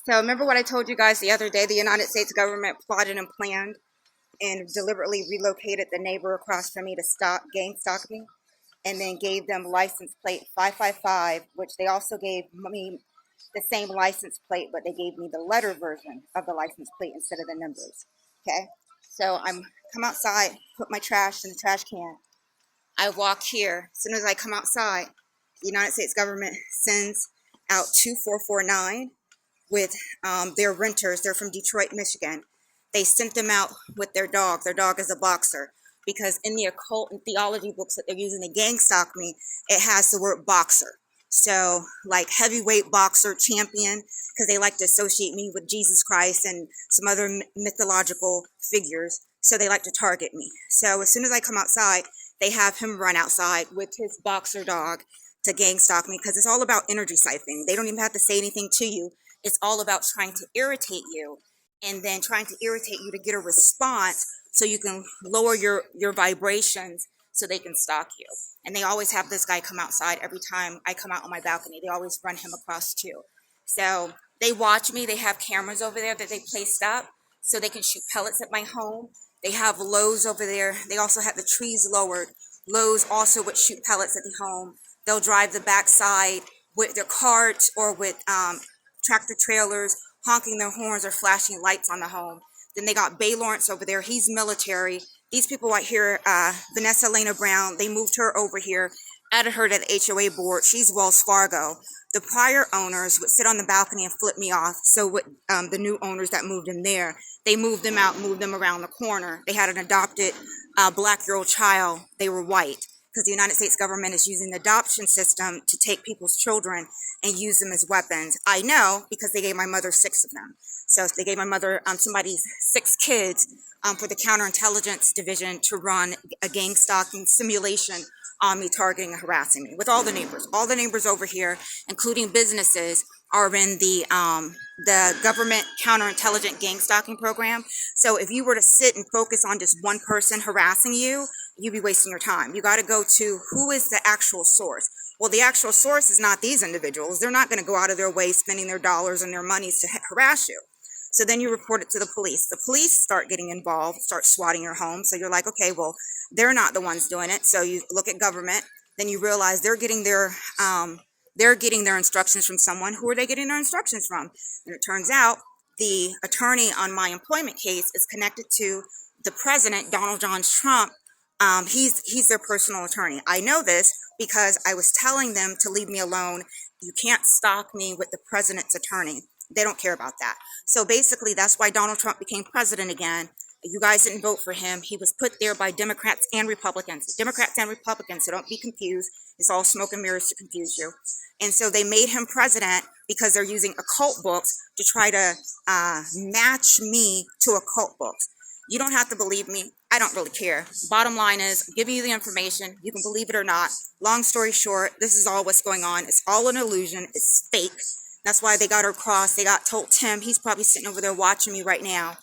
So remember what I told you guys the other day? The United States government plotted and planned and deliberately relocated the neighbor across from me to gang stalk me, and then gave them license plate 555, which they also gave me the same license plate, but they gave me the letter version of the license plate instead of the numbers. Okay, so I'm come outside, put my trash in the trash can. I walk here. As soon as I come outside, the United States government sends out 2449 with their renters. They're from Detroit, Michigan. They sent them out with their dog. Their dog is a boxer, because in the occult and theology books that they're using to gang stalk me, it has the word boxer. So like heavyweight boxer champion, because they like to associate me with Jesus Christ and some other mythological figures. So they like to target me. So as soon as I come outside, they have him run outside with his boxer dog to gang stalk me, because it's all about energy siphoning. They don't even have to say anything to you. It's all about trying to irritate you, and then trying to irritate you to get a response so you can lower your vibrations so they can stalk you. And they always have this guy come outside every time I come out on my balcony. They always run him across too. So they watch me. They have cameras over there that they placed up so they can shoot pellets at my home. They have Lowe's over there. They also have the trees lowered. Lowe's also would shoot pellets at the home. They'll drive the backside with their carts or with tractor trailers, honking their horns or flashing lights on the home. Then they got Bay Lawrence over there. He's military. These people right here, Vanessa Elena Brown, they moved her over here, added her to the HOA board. She's Wells Fargo. The prior owners would sit on the balcony and flip me off. So with the new owners that moved in there, they moved them out, moved them around the corner. They had an adopted black girl child. They were white, because the United States government is using the adoption system to take people's children and use them as weapons. I know, because they gave my mother 6 of them. So they gave my mother somebody's 6 kids for the counterintelligence division to run a gang stalking simulation on me, targeting and harassing me with all the neighbors. All the neighbors over here, including businesses, are in the government counterintelligence gang stalking program. So if you were to sit and focus on just one person harassing you, you'd be wasting your time. You got to go to who is the actual source. Well, the actual source is not these individuals. They're not going to go out of their way spending their dollars and their monies to harass you. So then you report it to the police. The police start getting involved, start swatting your home. So you're like, okay, well, they're not the ones doing it. So you look at government, then you realize they're getting their instructions from someone. Who are they getting their instructions from? And it turns out the attorney on my employment case is connected to the president, Donald John Trump. He's their personal attorney. I know this because I was telling them to leave me alone. You can't stalk me with the president's attorney. They don't care about that. So basically, that's why Donald Trump became president again. You guys didn't vote for him. He was put there by Democrats and Republicans. Democrats and Republicans, so don't be confused. It's all smoke and mirrors to confuse you. And so they made him president because they're using occult books to try to match me to occult books. You don't have to believe me. I don't really care. Bottom line is, I'm giving you the information. You can believe it or not. Long story short, this is all what's going on. It's all an illusion. It's fake. That's why they got her crossed. They got told Tim. He's probably sitting over there watching me right now.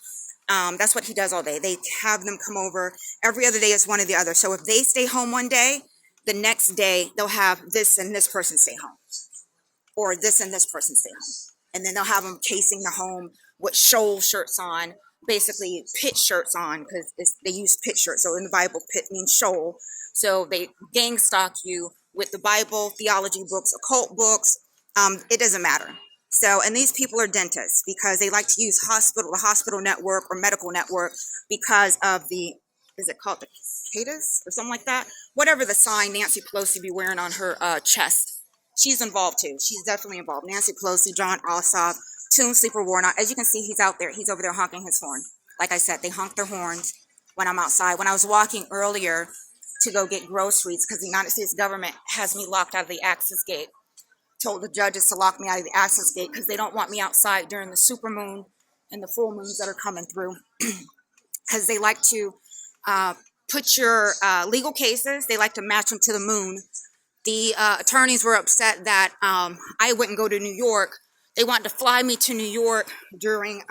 That's what he does all day. They have them come over. Every other day is one or the other. So if they stay home one day, the next day they'll have this and this person stay home. Or this and this person stay home. And then they'll have them casing the home with shoal shirts on. Basically pit shirts on, because they use pit shirts. So in the Bible, pit means shoal. So they gang stalk you with the Bible, theology books, occult books. It doesn't matter. So, and these people are dentists because they like to use the hospital network or medical network because of is it called the CADIS or something like that? Whatever the sign Nancy Pelosi be wearing on her chest. She's involved too. She's definitely involved. Nancy Pelosi, John Ossoff, Tomb Sleeper Warnock. As you can see, he's out there. He's over there honking his horn. Like I said, they honk their horns when I'm outside. When I was walking earlier to go get groceries, because the United States government has me locked out of the access gate, told the judges to lock me out of the access gate because they don't want me outside during the supermoon and the full moons that are coming through. Because they like to put your legal cases, they like to match them to the moon. The attorneys were upset that I wouldn't go to New York. They wanted to fly me to New York during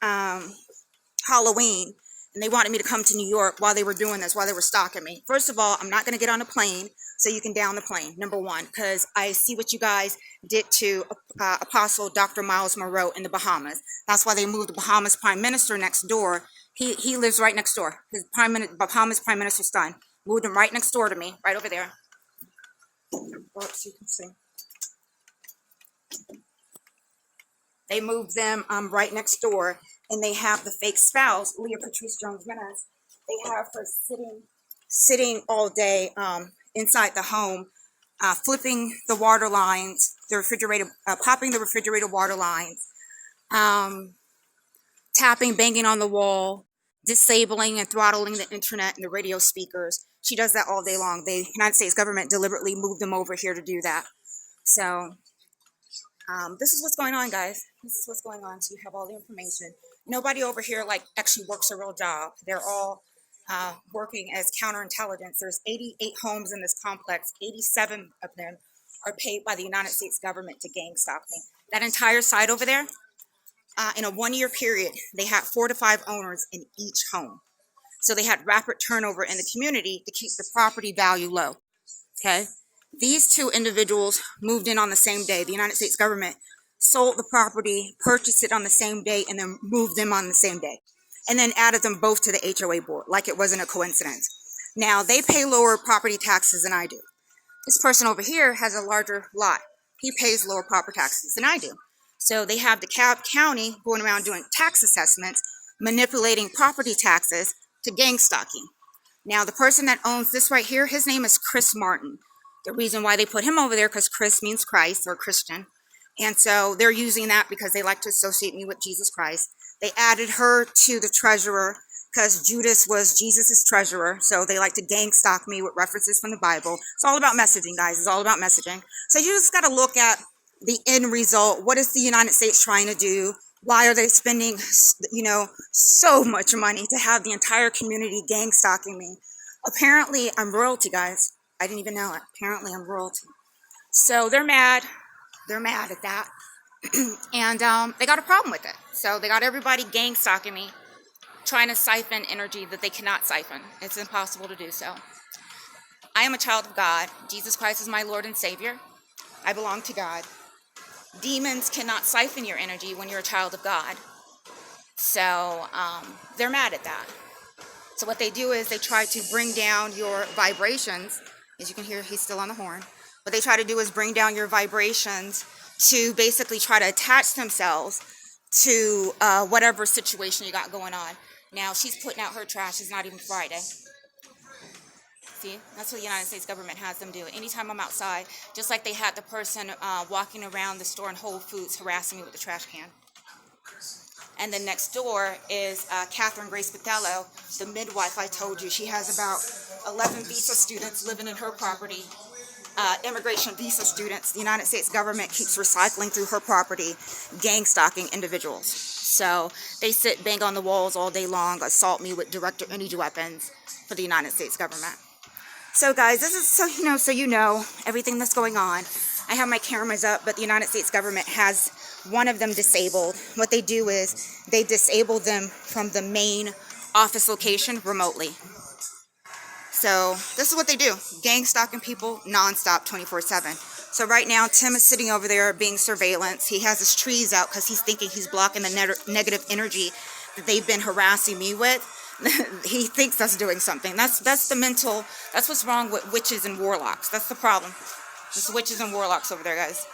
Halloween. And they wanted me to come to New York while they were doing this, while they were stalking me. First of all, I'm not going to get on a plane. so you can down the plane, number one, because I see what you guys did to Apostle Dr. Miles Monroe in the Bahamas. That's why they moved the Bahamas Prime Minister next door. He lives right next door. His Bahamas Prime Minister's son moved him right next door to me, right over there. Oh, so you can see. They moved them right next door, and they have the fake spouse, Leah Patrice Jones-Menas. They have her sitting all day inside the home, flipping the water lines, the refrigerator, popping the refrigerator water lines, tapping, banging on the wall, disabling and throttling the internet and the radio speakers. She does that all day long. The United States government deliberately moved them over here to do that. So this is what's going on, guys. This is what's going on. So you have all the information. Nobody over here like actually works a real job. They're all working as counterintelligence. There's 88 homes in this complex. 87 of them are paid by the United States government to gang stalk me. That entire side over there, in a 1-year period, they had 4 to 5 owners in each home. So they had rapid turnover in the community to keep the property value low. Okay. These 2 individuals moved in on the same day. The United States government sold the property, purchased it on the same day, and then moved them on the same day. And then added them both to the HOA board, like it wasn't a coincidence. Now, they pay lower property taxes than I do. This person over here has a larger lot. He pays lower property taxes than I do. So they have the county going around doing tax assessments, manipulating property taxes to gang stalking. Now, the person that owns this right here, his name is Chris Martin. The reason why they put him over there, because Chris means Christ or Christian. And so they're using that because they like to associate me with Jesus Christ. They added her to the treasurer because Judas was Jesus's treasurer. So they like to gang stalk me with references from the Bible. It's all about messaging, guys. It's all about messaging. So you just got to look at the end result. What is the United States trying to do? Why are they spending, so much money to have the entire community gang stalking me? Apparently, I'm royalty, guys. I didn't even know it. Apparently, I'm royalty. So they're mad. They're mad at that. And they got a problem with it. So they got everybody gang stalking me, trying to siphon energy that they cannot siphon. It's impossible to do so. I am a child of God. Jesus Christ is my Lord and Savior. I belong to God. Demons cannot siphon your energy when you're a child of God. So they're mad at that. So what they do is they try to bring down your vibrations. As you can hear, he's still on the horn. What they try to do is bring down your vibrations to basically try to attach themselves to whatever situation you got going on. Now, she's putting out her trash. It's not even Friday. See, that's what the United States government has them do. Anytime I'm outside, just like they had the person walking around the store in Whole Foods harassing me with the trash can. And then next door is Catherine Grace Patello, the midwife I told you. She has about 11 visa students living in her property. Immigration visa students. The United States government keeps recycling through her property, gang stalking individuals. So they sit, bang on the walls all day long, assault me with direct energy weapons for the United States government. So guys, this is so you know everything that's going on. I have my cameras up, but the United States government has one of them disabled. What they do is they disable them from the main office location remotely. So this is what they do. Gang stalking people nonstop 24/7. So right now, Tim is sitting over there being surveillance. He has his trees out because he's thinking he's blocking the negative energy that they've been harassing me with. He thinks that's doing something. That's what's wrong with witches and warlocks. That's the problem. There's witches and warlocks over there, guys.